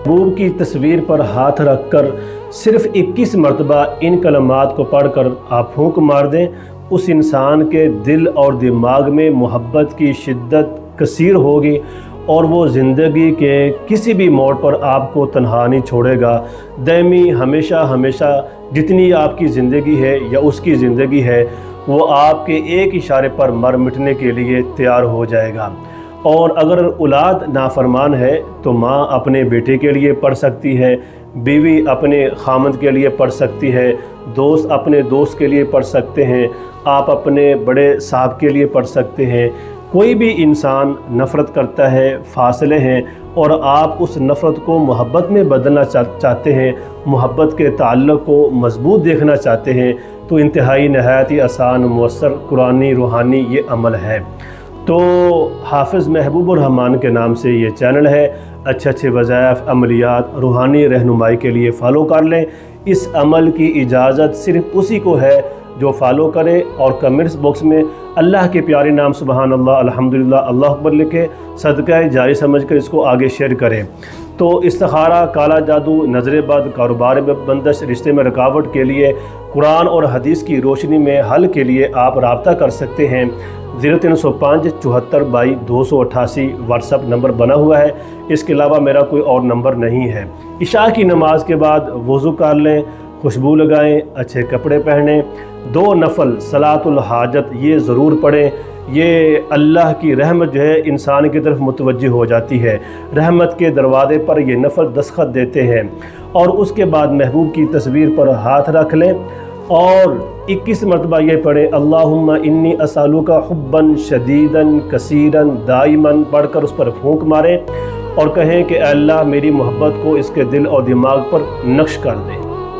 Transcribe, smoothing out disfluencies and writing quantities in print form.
महबूब की तस्वीर पर हाथ रख कर सिर्फ 21 मरतबा इन कलमात को पढ़ कर आप फूंक मार दें, उस इंसान के दिल और दिमाग में मोहब्बत की शिद्दत कसीर होगी और वो ज़िंदगी के किसी भी मोड़ पर आपको तन्हा नहीं छोड़ेगा। दायमी हमेशा हमेशा जितनी आपकी ज़िंदगी है या उसकी ज़िंदगी है वो आपके एक इशारे पर मर मिटने के लिए तैयार हो जाएगा। और अगर औलाद नाफरमान है तो माँ अपने बेटे के लिए पढ़ सकती है, बीवी अपने खामद के लिए पढ़ सकती है, दोस्त अपने दोस्त के लिए पढ़ सकते हैं, आप अपने बड़े साहब के लिए पढ़ सकते हैं। कोई भी इंसान नफ़रत करता है, फासले हैं और आप उस नफ़रत को मोहब्बत में बदलना चाहते हैं, मोहब्बत के ताल्लुक़ को मज़बूत देखना चाहते हैं, तो इंतहाई नहायत ही आसान, मुयस्सर, कुरानी, रूहानी ये अमल है। तो हाफ़िज़ महबूबुर रहमान के नाम से ये चैनल है। अच्छे अच्छे वज़ाइफ, अमलियात, रूहानी रहनुमाई के लिए फ़ॉलो कर लें। इस अमल की इजाज़त सिर्फ़ उसी को है जो फॉलो करे और कमेंट्स बॉक्स में अल्लाह के प्यारे नाम सुबहान अल्लाह, अल्हम्दुलिल्लाह, अल्लाह अकबर लिखे सदका जारी समझकर इसको आगे शेयर करें। तो इस्तिखारा, काला जादू, नज़र बद, कारोबार में बंदिश, रिश्ते में रुकावट के लिए कुरान और हदीस की रोशनी में हल के लिए आप राब्ता कर सकते हैं। 0305 74 22 288 व्हाट्सअप नंबर बना हुआ है। इसके अलावा मेरा कोई और नंबर नहीं है। इशा की नमाज के बाद वज़ू कर लें, खुशबू लगाएं, अच्छे कपड़े पहनें, 2 नफल सलातुल हाजत ये ज़रूर पढ़ें। ये अल्लाह की रहमत जो है इंसान की तरफ मुतवज्जह हो जाती है, रहमत के दरवाज़े पर ये नफल दस्तखत देते हैं। और उसके बाद महबूब की तस्वीर पर हाथ रख लें और 21 मरतबा ये पढ़ें, अल्लाहुम्मा इन्नी असअलुका हुब्बन शदीदन कसीरन दाइमन, पढ़कर उस पर फूंक मारें और कहें कि अल्लाह मेरी मोहब्बत को इसके दिल और दिमाग पर नक्श कर दे।